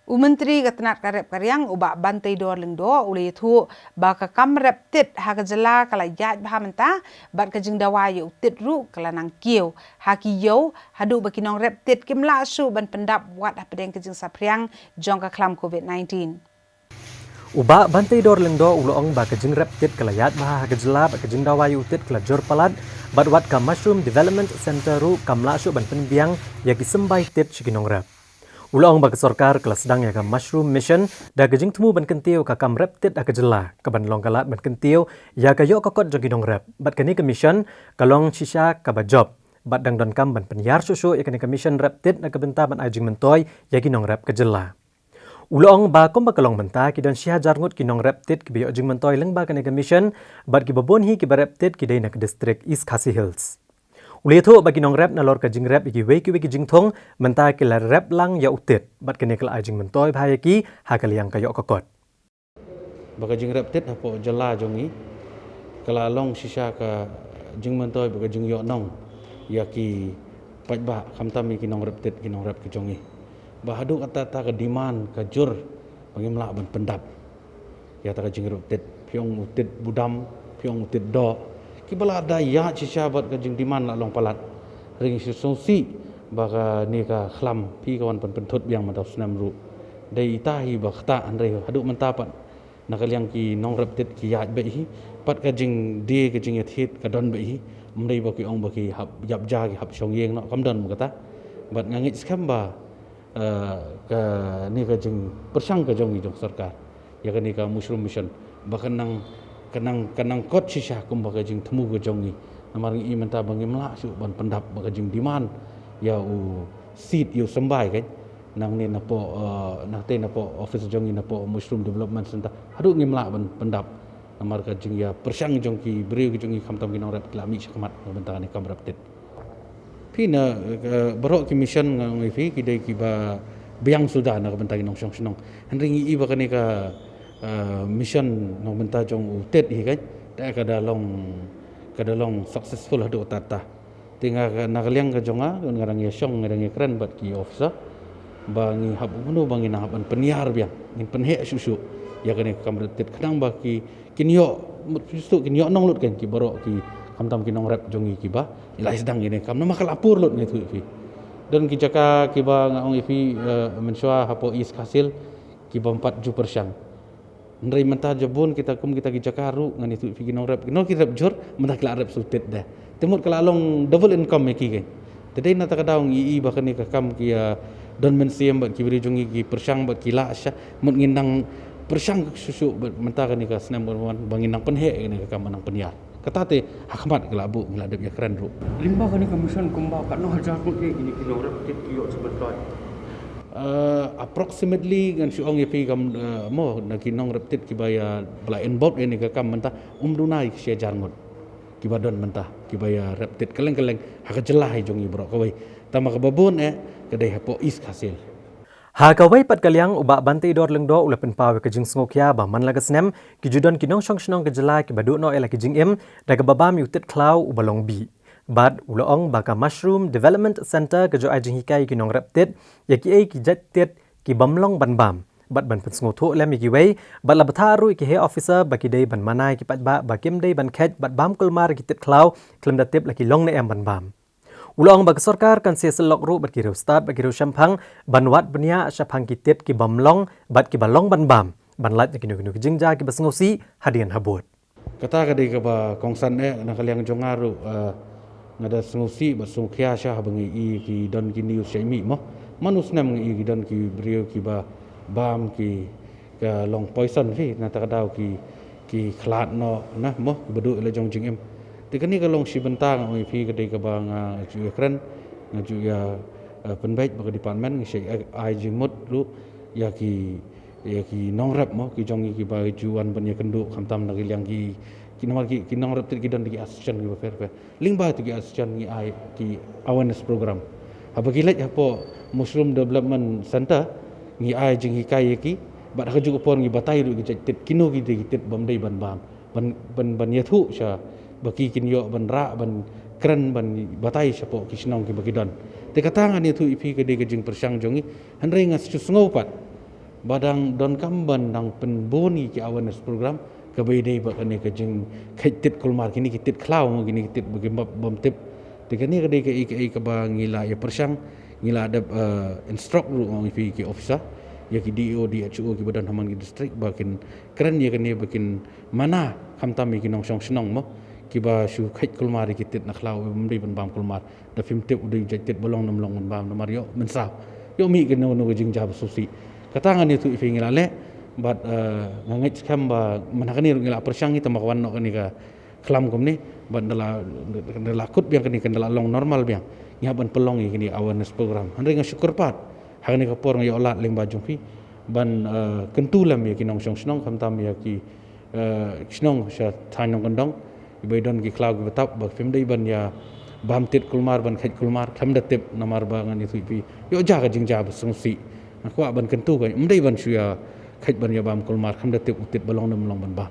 Menteri Ketenat Karep Karyang ubak bantai dor lengdo uli thu baka kamrep tit haka jela kala yat bahamenta bat kajing dawayo tit ru kala nang kieu haki yo hadu baki nong rep tit kimla su ban pendap wat apedeng kajing sapriang jong ka klam COVID-19. Ubak bantai dor lengdo ulong ba kajing rep tit kala yat bah haka jela bat kajing dawayo tit kala jor palat bat wat ka Mushroom Development Center ru kamla su ban penbiang yaki sembai tit shikinong rep. Ulong bagi sorkar kelas sedang ya ke Mushroom Mission da gejing temu ban kentiu ka kam rep tit aka jela ka ban long kalat ban kentiu ya ka yo kokot jogi dong rep bat kani ke mission kalong shisha ka ba job bat dang don kam ban penyar susu ya kani ke mission rep tit na ka benta ban ajing mentoy ya ki nong rep ka jela. Ulong ba kom ba kalong benta ki don sya jarngut ki nong rep tit ki bi ajing mentoy leng ba kani ke mission bat ki babon hi ki ba rep tit ki dai na ke district East Khasi Hills. Uli itu bagi nong rep na lor ka jing rep iki weki jing thong menta ki la rep lang ya utit bat kene kala jing mentoy bhaya ki hakal yang kayo kokot baka jing rep tit hapo jela jongi kala long sisa ka jing mentoy baka jing yo nong ya ki pat ba khamtami ki nong rep tit ki nong rep ki jongi ba hadu kata ta ka demand ka jur bagi mla ban pendap ya ta ka jing rep tit pyong utit budam pyong utit do kibala ada ya cisabat ke jing diman la long palat ring songsi baka ni ka khlam pi kawan penthut biang mataw snam ru dai tahi bakta andre hadu mentapat nakaliang ki nong reptit ki ya be hi pat ka jing di ka jing yathit ka don be hi mrei baki ong baki hab yap ja ki hab song yeng no kam don kata bat ngangit skam ba ka ni ka jing persang ka jong jong sarkar ya ka ni ka Mushroom Mission bakan nang kanang kot sisa kum baka jing temu ke jongi namar ngi menta bangi mla su ban pendap baka jing diman ya u seat yu sembai kan nang ni napo te napo office jongi napo Mushroom Development Center hadu ngi mla ban pendap namar ka jing ya persang jongki beri ke jongi kam tam ki nong rep klami sakmat benta ni kam reptit pina barok ki mission ngi fi ki dai ki ba biang sudah na benta ki nong song snong henri i baka ni ka mission nong benta jong utet hi kan ta kada long successful hadu tata tinga nakaliang ka jonga ngarang ya song ngarang ya keren bat ki officer bangi hab uno bangi na haban peniar biang ngin penhe susu ya kan kam tet kadang ba ki kinyo susu kinyo nong lut kan ki baro ki kam tam ki nong rep jongi ki ba ilai sedang ini kam na makal apur lut ngai tu fi dan ki jaka ki ba ngaong ifi mensua hapo is hasil ki ba 4% Ndrai mentah jabun kita ki jakaru ngani tu fi nong rep no ki rep jor mentah kala rep sutet dah temut kala long double income ki ke tadai na ta kadaung i ba kan ni ka kam ki don men siem ba ki beri jongi ki persang ba ki la sha mut ngindang persang susu mentah kan ni ka senam bangindang penhe ni ka kam nang peniar kata te hakmat kala bu ngeladep ya keren ru limba kan ni commission kumba kat no hajar ko ke ini ki nong rep kit ki yo sebentar approximately kan siong ipi kam mo nakinong reptit kibaya bla involved ini ka kam mentah dunai sia jarngot kibadon mentah kibaya reptit keleng-keleng haka jelah jongi bro kawai tama ka babon kedai hapo is hasil ha kawai pat kaliang ubak bantai dor lengdo ula penpawe ke jing sngokya ba man lagasnem ki judon kinong song snong ke jela ki badu no ela ki jing im da ka babam yutit klau ubalong bi Bad ulong baka Mushroom Development Center ke jo ajing hikai ki nong reptit ya ki ai ki jettit ki bamlong ban bam bat ban pensngo tho lem ki wei bat la batharu ki he officer baki dei ban manai ki pat ba bakim dei ban khet bat bam kulmar ki tit klau klem da tip la ki long ne em ban bam ulong baka sarkar kan se selok ru bat ki ru start baki ru shampang ban wat bnia shaphang ki tit ki bamlong bat ki balong ban bam ban lat ki nu ki jingja ki basngosi hadian habut kata ka dei ka ba kongsan nakaliang jongaru ngada sengusi basung khia sha bangi i ki don ki news shaimi mo manus nam i ki don ki brio ki ba bam ki ka long poison fi na ta dau ki khlat no na mo bedu le jong jing em ti kani ka long si bentang oi fi ka dei ka ba nga ju kren nga ju ya penbaik ba department ngi shei ai jing mot lu ya ki nong rap mo ki jong ki ba juan ban ya kendu khamtam na liang ki nong rep ki don ki assistant ki fer lingba tu ki assistant ki ai ki awareness program habagi lek hapo Mushroom Development Center ngi ai jing hikai ki bat ha ju pon ngi batai ru ki tit kino ki tit bam dei ban ban ya thu sha baki kin yo ban ra ban kren ban batai sapo ki snong ki bagi don te katang ani thu ipi ke de jing persang jongi hanre ngas chu sngopat badang don kamban dang penboni ki awareness program ke beidei ba kane ke jing khaitit kulmar kini kitit klau mo kini kitit bagi bom tip tikani ke dei ke ba ngila ya persang ngila ada instruct ru ong ki officer ya ki DO DHO ki badan haman ki district bakin keren ya kane bakin mana khamtami ki nong song snong mo ki ba shu khait kulmar kitit na klau mri ban bam kulmar da film tip udai jaitit bolong nam long ban bam mario mensau yo mi ke no jing jab susi katangan itu ifi ngila le bat ngangit kam ba manakani ngila persang itu makawan no kani ka kelam kom ni bat dala kut biang kani kendala long normal biang nyaban pelong ini awareness program handai syukur pat hagani ka por ngayo olat leng bajung fi ban kentulam ya kinong song snong kam tam ya ki snong sha thanong kondong ibaidon ki klau ki betap ba film dai ban ya bam tit kulmar ban khait kulmar kham datip namar bangan itu fi yo jaga jingja sungsi aku ban kentu kan mdai ban suya khait ban ya bam kulmar kham datip utit balong nam long ban ba